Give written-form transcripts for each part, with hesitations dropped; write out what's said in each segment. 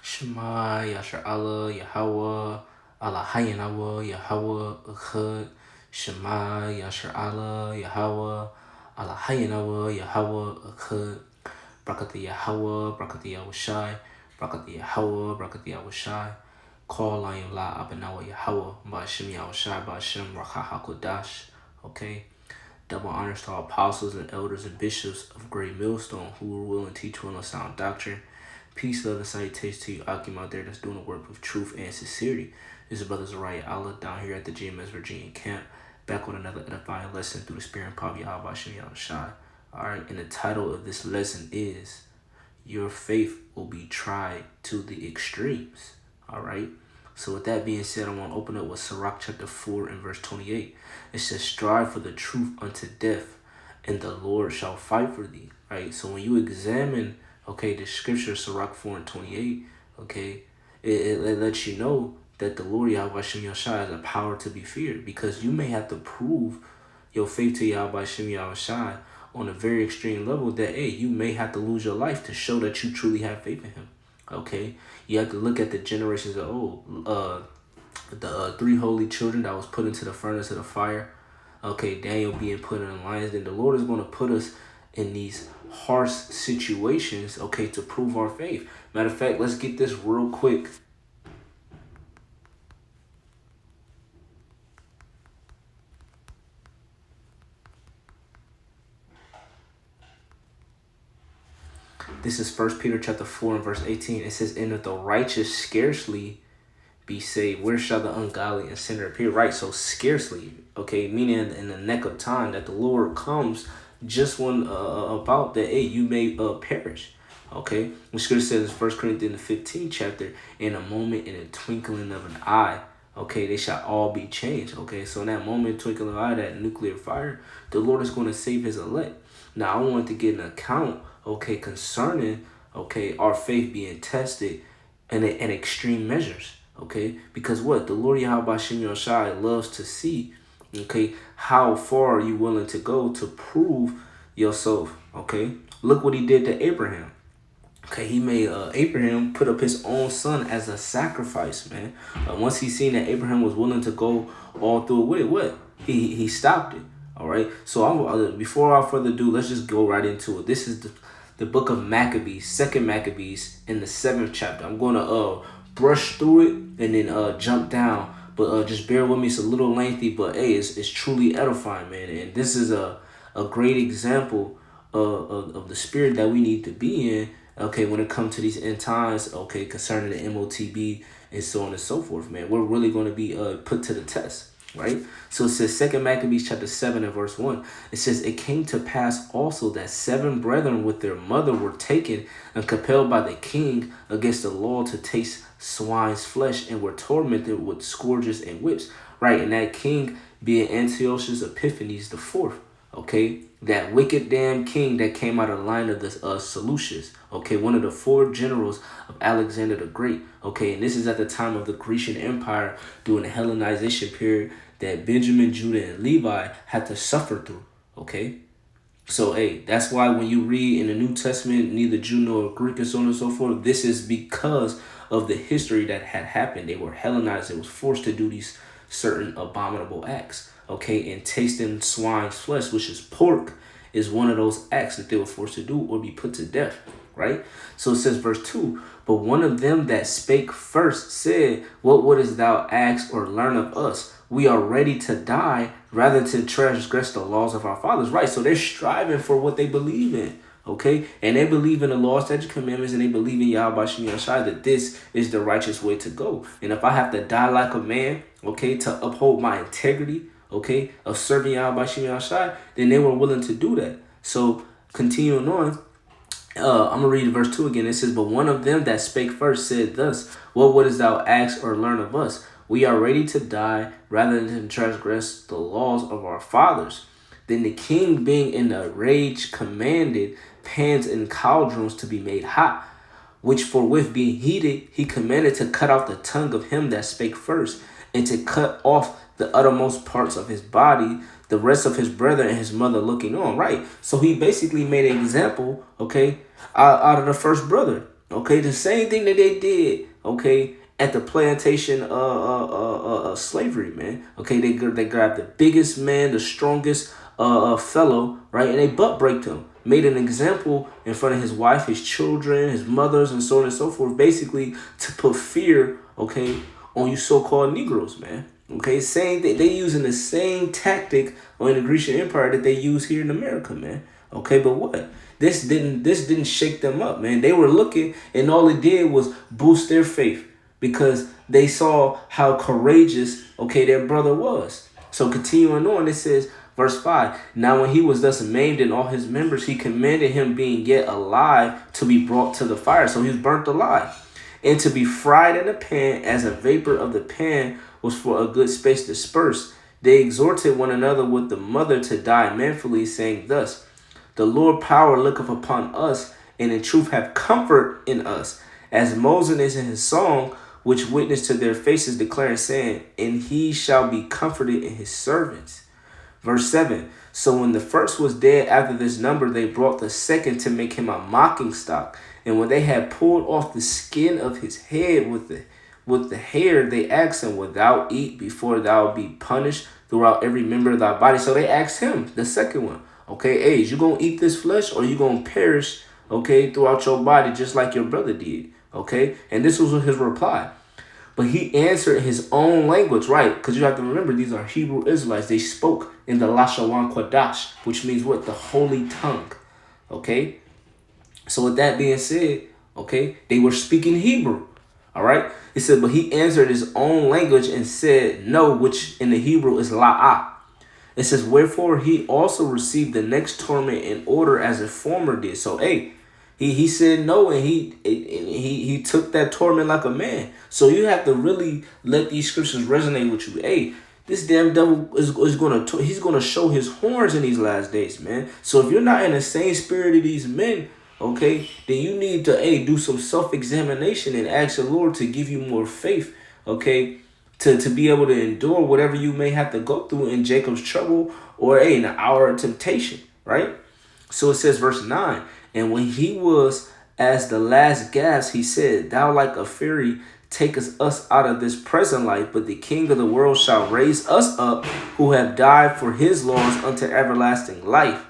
Shema Yasher Allah Yahweh Allah Hayanawa Yahweh Echad. Shema Yasher Allah Yahweh Allah Hayanawa Yahweh Echad. Brakati Yahweh, Brakati Yahushai, Brakati Yahweh, Brakati Yahushai. Call on La Abanawa Yahweh, Ba'ashem Yahushai, Ba'ashem Racha HaKodash. Okay? Double honors to all apostles and elders and bishops of Great Millstone who will and teach well on sound doctrine. Peace, love, and salutations to you, Akim, out there that's doing the work with truth and sincerity. This is Brother Zariah Allah down here at the GMS Virginia camp, back with another edifying lesson through the Spirit and power of Yahweh Shem Yahushai. Alright, and the title of this lesson is Your Faith Will Be Tried to the Extremes. Alright, so with that being said, I want to open up with Sirach chapter 4 and verse 28. It says, strive for the truth unto death, and the Lord shall fight for thee. Right, so when you examine, okay, the scripture, Sirach 4 and 28, okay, it lets you know that the Lord Yahweh Shem Yahushai has a power to be feared, because you may have to prove your faith to Yahweh Shem Yahushai on a very extreme level that, hey, you may have to lose your life to show that you truly have faith in him. Okay, you have to look at the generations of old, the 3 holy children that was put into the furnace of the fire. Okay, Daniel being put in the lions. Then the Lord is going to put us in these harsh situations, okay, to prove our faith. Matter of fact, let's get this real quick. This is 1 Peter chapter 4 and verse 18. It says, and if the righteous scarcely be saved, where shall the ungodly and sinner appear? Right, so scarcely, okay, meaning in the neck of time that the Lord comes just when about that, hey, you may perish. Okay, the scripture says in 1 Corinthians 15 chapter, in a moment, in a twinkling of an eye, okay, they shall all be changed. Okay, so in that moment, twinkling of an eye, that nuclear fire, the Lord is going to save his elect. Now, I want to get an account, okay, concerning, okay, our faith being tested in extreme measures. Okay, because what? The Lord Yahweh Shem Yahushai loves to see, okay, how far are you willing to go to prove yourself. Okay, look what he did to Abraham. Okay, he made Abraham put up his own son as a sacrifice, man. Once he seen that Abraham was willing to go all through with it, what? He stopped it. All right, so before I further ado, let's just go right into it. This is the book of Maccabees, 2nd Maccabees, in the 7th chapter. I'm going to brush through it and then jump down, but just bear with me. It's a little lengthy, but hey, it's truly edifying, man. And this is a great example of the spirit that we need to be in, okay, when it comes to these end times, okay, concerning the MOTB and so on and so forth, man. We're really going to be put to the test. Right? So it says 2nd Maccabees chapter 7 and verse 1. It says, it came to pass also that 7 brethren with their mother were taken and compelled by the king against the law to taste swine's flesh, and were tormented with scourges and whips. Right? And that king being Antiochus Epiphanes the fourth. Okay, that wicked damn king that came out of the line of the Seleucids. Okay, one of the 4 generals of Alexander the Great. Okay, and this is at the time of the Grecian Empire during the Hellenization period that Benjamin, Judah, and Levi had to suffer through. Okay, so hey, that's why when you read in the New Testament, neither Jew nor Greek and so on and so forth, this is because of the history that had happened. They were Hellenized. They was forced to do these certain abominable acts. Okay, and tasting swine's flesh, which is pork, is one of those acts that they were forced to do or be put to death. Right? So it says verse 2, but one of them that spake first said, what wouldest thou ask or learn of us? We are ready to die rather to transgress the laws of our fathers. Right? So they're striving for what they believe in. Okay? And they believe in the law, statutes, commandments, and they believe in Yahweh Shem Yahushai that this is the righteous way to go. And if I have to die like a man, okay, to uphold my integrity, okay, of serving Yahweh Shem Yahushai, then they were willing to do that. So continuing on, I'm going to read verse 2 again. It says, but one of them that spake first said thus, what wouldest thou ask or learn of us? We are ready to die rather than transgress the laws of our fathers. Then the king, being in a rage, commanded pans and cauldrons to be made hot, which forthwith being heated, he commanded to cut off the tongue of him that spake first, and to cut off the uttermost parts of his body, the rest of his brother and his mother looking on. Right. So he basically made an example, okay, out of the first brother. Okay, the same thing that they did, okay, at the plantation slavery, man. Okay, they grabbed the biggest man, the strongest fellow, right, and they butt braked him, made an example in front of his wife, his children, his mothers, and so on and so forth, basically to put fear, okay, on you so-called Negroes, man. Okay, same they using the same tactic in the Grecian Empire that they use here in America, man. Okay, but what? This didn't shake them up, man. They were looking, and all it did was boost their faith because they saw how courageous, okay, their brother was. So continuing on, it says, verse 5, now when he was thus maimed in all his members, he commanded him being yet alive to be brought to the fire. So he was burnt alive, and to be fried in a pan, as a vapor of the pan was for a good space dispersed. They exhorted one another with the mother to die manfully, saying thus, the Lord power looketh upon us, and in truth have comfort in us. As Moses is in his song, which witnessed to their faces, declaring, saying, and he shall be comforted in his servants. Verse 7, so when the first was dead after this number, they brought the second to make him a mocking stock. And when they had pulled off the skin of his head with the hair, they asked him, wilt thou eat before thou be punished throughout every member of thy body? So they asked him, the second one, okay, hey, is you going to eat this flesh, or you going to perish, okay, throughout your body just like your brother did, okay? And this was his reply. But he answered in his own language, right? Because you have to remember, these are Hebrew Israelites. They spoke in the Lashawan Kodash, which means what? The holy tongue, okay? So with that being said, okay, they were speaking Hebrew, all right? It said, but he answered his own language and said, no, which in the Hebrew is la'ah. It says, wherefore he also received the next torment in order as a former did. So, hey, he said no, and he took that torment like a man. So you have to really let these scriptures resonate with you. Hey, this damn devil is he's gonna show his horns in these last days, man. So if you're not in the same spirit of these men, okay, then you need to do some self-examination and ask the Lord to give you more faith, okay, to be able to endure whatever you may have to go through in Jacob's trouble or in the hour of temptation, right? So it says, verse 9, and when he was as the last gasp, he said, thou like a fury takest us out of this present life, but the King of the world shall raise us up, who have died for his laws unto everlasting life.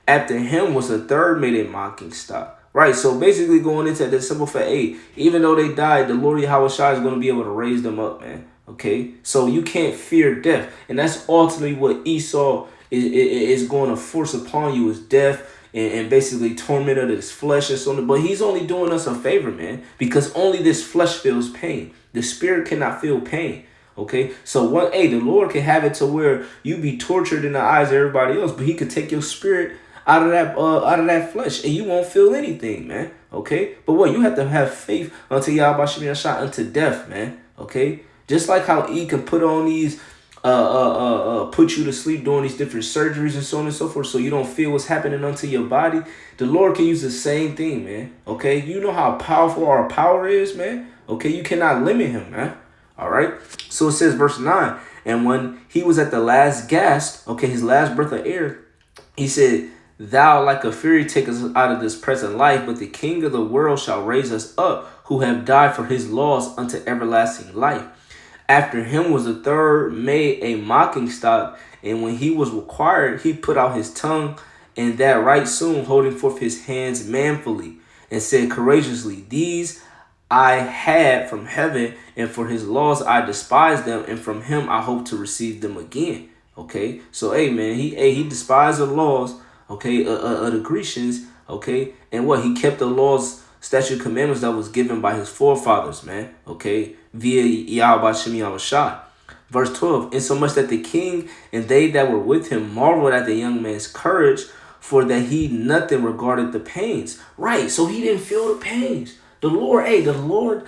After him was a third made a mocking stock. Right, so basically going into the simple fact, hey, even though they died, the Lord Yahweh Shai is going to be able to raise them up, man. Okay, so you can't fear death. And that's ultimately what Esau is going to force upon you, is death and basically torment of this flesh and so on. But he's only doing us a favor, man, because only this flesh feels pain. The spirit cannot feel pain. Okay, so the Lord can have it to where you be tortured in the eyes of everybody else, but he could take your spirit out of that flesh, and you won't feel anything, man. Okay, but what, you have to have faith unto Yahweh Shem Yashai unto death, man. Okay, just like how he can put on these put you to sleep doing these different surgeries and so on and so forth, so you don't feel what's happening unto your body. The Lord can use the same thing, man. Okay, you know how powerful our power is, man. Okay, you cannot limit him, man. All right, so it says, verse 9, and when he was at the last gasp, okay, his last breath of air, he said, thou like a fury takest us out of this present life, but the King of the world shall raise us up, who have died for his laws unto everlasting life. After him was a third made a mocking stock, and when he was required, he put out his tongue, and that right soon, holding forth his hands manfully, and said courageously, these I had from heaven, and for his laws I despised them, and from him I hope to receive them again. Okay, so hey, man, he despised the laws, okay, of the Grecians, okay, and what, he kept the laws, statute, commandments that was given by his forefathers, man, okay, via Yahweh Shem Yahushua. Verse 12, insomuch that the king and they that were with him marveled at the young man's courage, for that he nothing regarded the pains. Right, so he didn't feel the pains. The Lord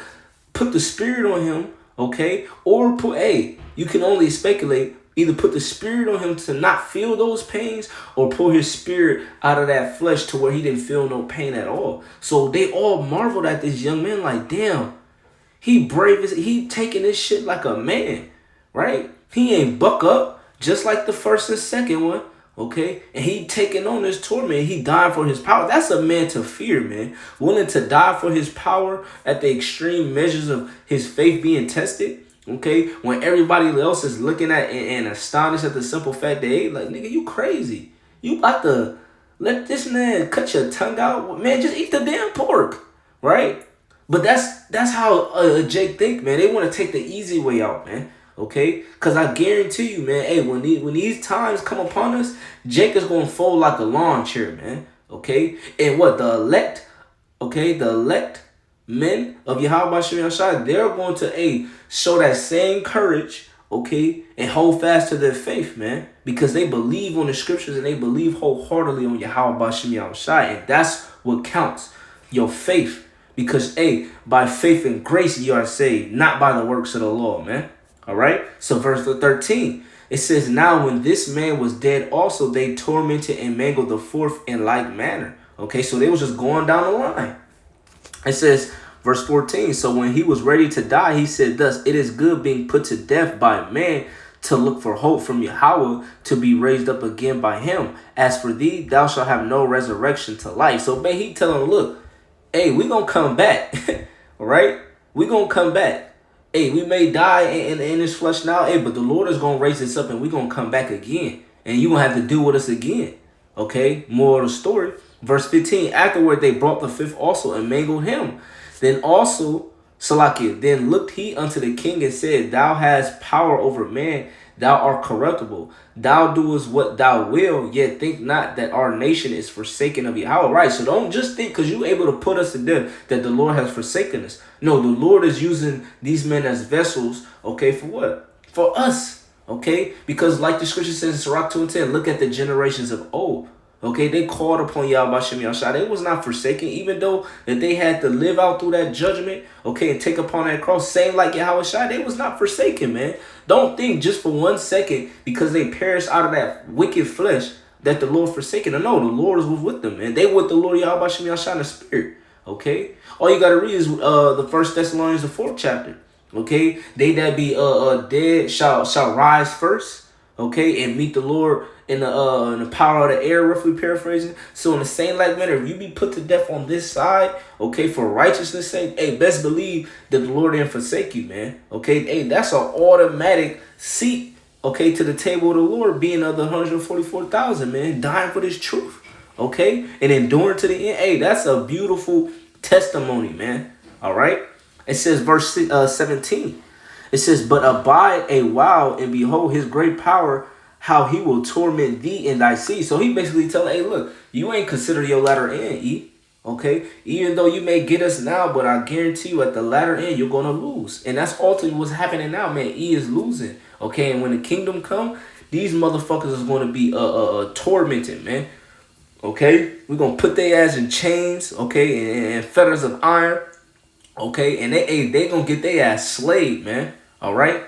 put the spirit on him, okay, or you can only speculate, either put the spirit on him to not feel those pains, or pull his spirit out of that flesh to where he didn't feel no pain at all. So they all marveled at this young man like, damn, he brave as he taking this shit like a man, right? He ain't buck up just like the first and second one, Okay, and he taking on this torment. He died for his power. That's a man to fear, man. Willing to die for his power at the extreme measures of his faith being tested. Okay, when everybody else is looking at and astonished at the simple fact that, hey, like, nigga, you crazy. You about to let this man cut your tongue out? Man, just eat the damn pork, right? But that's how Jake think, man. They want to take the easy way out, man. Okay, because I guarantee you, man, hey, when these times come upon us, Jake is going to fold like a lawn chair, man. Okay, and what, the elect, okay, the elect men of Yahweh Shem Yahshua, they're going to show that same courage, okay, and hold fast to their faith, man, because they believe on the scriptures and they believe wholeheartedly on Yahweh Shem Yahshua, and that's what counts, your faith, because by faith and grace you are saved, not by the works of the law, man. All right, so verse 13, it says, now when this man was dead also, they tormented and mangled the fourth in like manner. Okay, so they was just going down the line. It says, verse 14, so when he was ready to die, he said thus, it is good being put to death by man to look for hope from Yahweh to be raised up again by him. As for thee, thou shalt have no resurrection to life. So, man, he telling him, look, we going to come back. All right, we going to come back. We may die in this flesh now, but the Lord is going to raise us up and we're going to come back again. And you're going to have to deal with us again. Okay, more of the story. Verse 15, afterward they brought the fifth also and mangled him. Then also, Salakia, then looked he unto the king and said, thou hast power over man, thou art corruptible. Thou doest what thou will, yet think not that our nation is forsaken of Yahweh. Right, so don't just think because you're able to put us to death that the Lord has forsaken us. No, the Lord is using these men as vessels, okay, for what? For us, okay? Because like the scripture says in Sirach 2:10, look at the generations of old. Okay, they called upon Yahweh Shem Yahshua. They was not forsaken, even though that they had to live out through that judgment, okay, and take upon that cross, same like Yahweh Shai, they was not forsaken, man. Don't think just for 1 second because they perished out of that wicked flesh that the Lord forsaken them. No, the Lord was with them, man. They with the Lord Yahweh Shem Yahshua in the spirit, okay? All you got to read is the 1 Thessalonians, the 4th chapter, okay? They that be dead shall rise first, okay, and meet the Lord in the power of the air, roughly paraphrasing. So in the same like manner, if you be put to death on this side, okay, for righteousness' sake, best believe that the Lord didn't forsake you, man. Okay, that's an automatic seat, okay, to the table of the Lord, being of the 144,000, man, dying for this truth, okay, and enduring to the end. That's a beautiful testimony, man. All right, it says verse 17. It says, but abide a while and behold his great power, how he will torment thee in thy seed. So he basically telling, look, you ain't consider your latter end, okay? Even though you may get us now, but I guarantee you at the latter end, you're going to lose. And that's ultimately what's happening now, man. Is losing, okay? And when the kingdom come, these motherfuckers is going to be tormented, man. Okay? We're going to put their ass in chains, okay, and fetters of iron, okay? And they going to get their ass slaved, man. All right?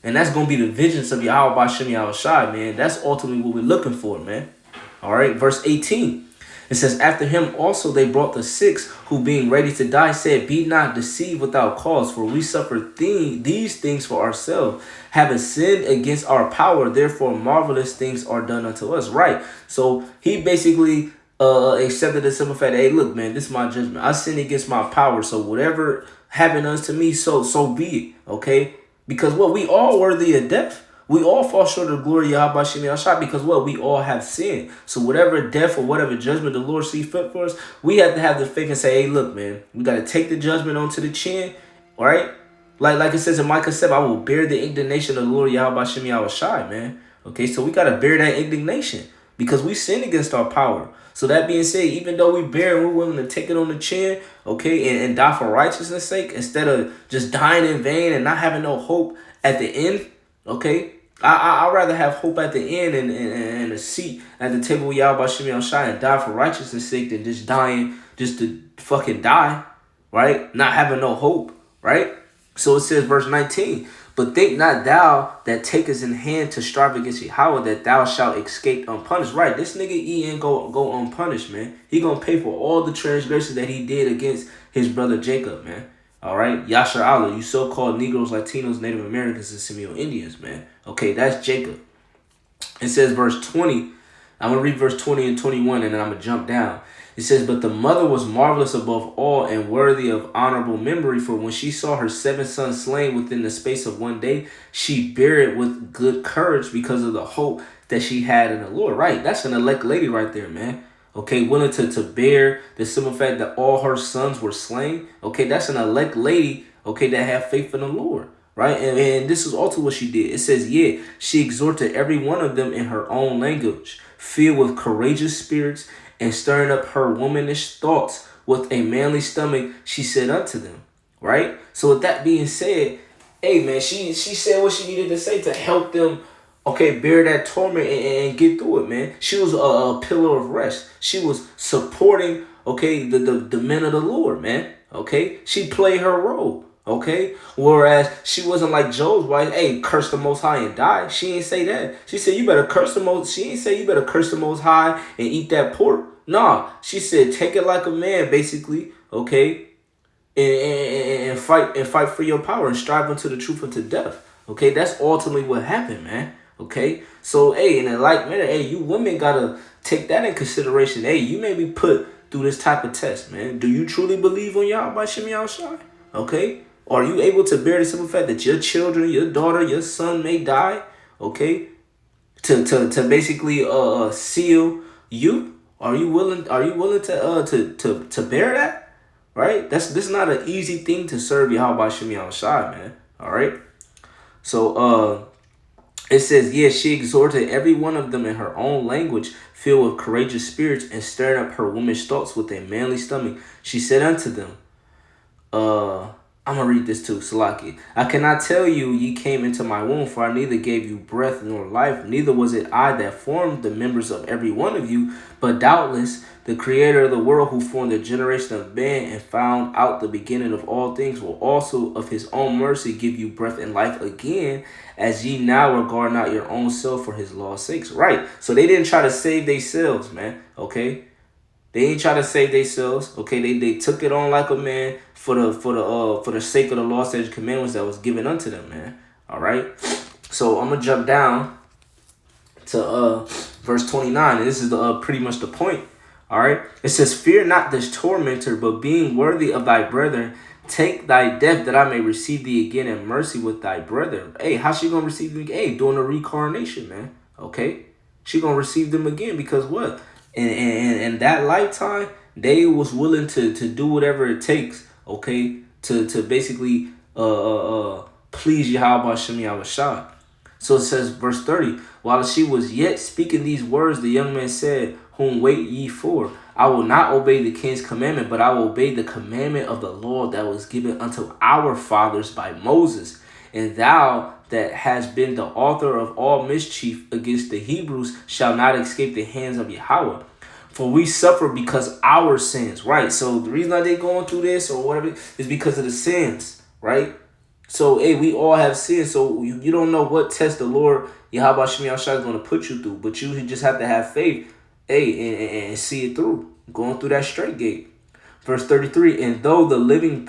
And that's going to be the vengeance of Yahweh Shem Yahshua, man. That's ultimately what we're looking for, man. All right, verse 18. It says, after him also they brought the sixth, who being ready to die said, be not deceived without cause, for we suffer these things for ourselves, having sinned against our power, therefore marvelous things are done unto us. Right. So he basically accepted the simple fact, look, man, this is my judgment. I sinned against my power. So whatever happened unto me, so be it. Okay. Because we all worthy of death. We all fall short of the glory of Yahweh Shem Yahshua because we all have sinned. So whatever death or whatever judgment the Lord sees fit for us, we have to have the faith and say, look, man, we got to take the judgment onto the chin, all right? Like it says in Micah 7, I will bear the indignation of the Lord Yahweh Shem Yahshua, man. Okay, so we got to bear that indignation because we sin against our power. So that being said, even though we bear and we're willing to take it on the chin, okay, and die for righteousness' sake, instead of just dying in vain and not having no hope at the end, okay, I'd rather have hope at the end and a seat at the table with Yahweh Shem Yahshua and die for righteousness' sake than just dying just to fucking die, right? Not having no hope, right? So it says, verse 19, but think not thou that takest in hand to strive against Yahweh that thou shalt escape unpunished. Right, this nigga ain't go unpunished, man. He gonna pay for all the transgressions that he did against his brother Jacob, man. All right, Yashar Allah, you so-called Negroes, Latinos, Native Americans, and Seminole Indians, man. Okay, that's Jacob. It says, verse 20, I'm going to read verse 20 and 21, and then I'm going to jump down. It says, but the mother was marvelous above all and worthy of honorable memory, for when she saw her 7 sons slain within the space of one day, she bare it with good courage because of the hope that she had in the Lord. Right? That's an elect lady right there, man. Okay, willing to bear the simple fact that all her sons were slain. Okay, that's an elect lady, okay, that have faith in the Lord. Right? And this is also what she did. It says, yeah, she exhorted every one of them in her own language, filled with courageous spirits, and stirring up her womanish thoughts with a manly stomach, she said unto them. Right? So with that being said, hey, man, she said what she needed to say to help them, okay, bear that torment and get through it, man. She was a pillar of rest. She was supporting, okay, the men of the Lord, man. Okay? She played her role. Okay, whereas she wasn't like Job's wife. Hey, curse the Most High and die. She ain't say that. She said you better curse the Most. She ain't say you better curse the Most High and eat that pork. Nah, she said take it like a man, basically. Okay, and fight for your power and strive unto the truth unto death. Okay, that's ultimately what happened, man. Okay, so hey, in a like manner, hey, you women gotta take that in consideration. Hey, you may be put through this type of test, man. Do you truly believe on Yahweh by Shem Yahushua? Okay. Are you able to bear the simple fact that your children, your daughter, your son may die? Okay, to basically seal you? Are you willing to bear that? Right? This is not an easy thing to serve Yahweh Shem Yahushua, man. All right. So it says, yeah, she exhorted every one of them in her own language, filled with courageous spirits, and stirring up her womanish thoughts with a manly stomach. She said unto them, I'm going to read this too, Salaki. I cannot tell you ye came into my womb, for I neither gave you breath nor life, neither was it I that formed the members of every one of you, but doubtless the creator of the world who formed the generation of man and found out the beginning of all things will also of his own mercy give you breath and life again, as ye now regard not your own self for his law's sakes. Right. So they didn't try to save themselves, man. Okay. They ain't try to save themselves. Okay, they took it on like a man for the sake of the law, statutes, commandments that was given unto them, man. All right. So I'm gonna jump down to verse 29, and this is the pretty much the point. All right. It says, "Fear not this tormentor, but being worthy of thy brethren, take thy death that I may receive thee again in mercy with thy brethren." Hey, how she gonna receive them again? Hey, doing the reincarnation, man. Okay, she gonna receive them again because what? In that lifetime, they was willing to do whatever it takes, okay, to basically please Yahweh Shem Yahushua. So it says, verse 30, while she was yet speaking these words, the young man said, "Whom wait ye for? I will not obey the king's commandment, but I will obey the commandment of the Lord that was given unto our fathers by Moses. And thou that hast been the author of all mischief against the Hebrews shall not escape the hands of Yahweh. For we suffer because our sins." Right? So the reason why they going through this or whatever is because of the sins, right? So, hey, we all have sins. So you don't know what test the Lord, Yahweh Shem Yahushua, is going to put you through. But you just have to have faith, hey, and see it through. Going through that straight gate. Verse 33, "And though the living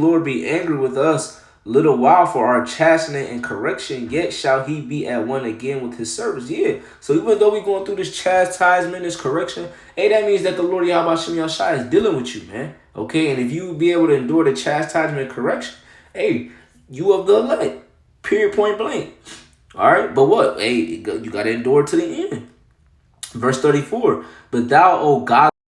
Lord be angry with us little while for our chastening and correction, yet shall he be at one again with his servants." Yeah. So even though we're going through this chastisement, this correction, hey, that means that the Lord Yahweh Shem Yahushua is dealing with you, man. Okay. And if you be able to endure the chastisement and correction, hey, you of the elect. Period, point blank. All right. But what? Hey, you got to endure to the end. Verse 34, "But thou, O God,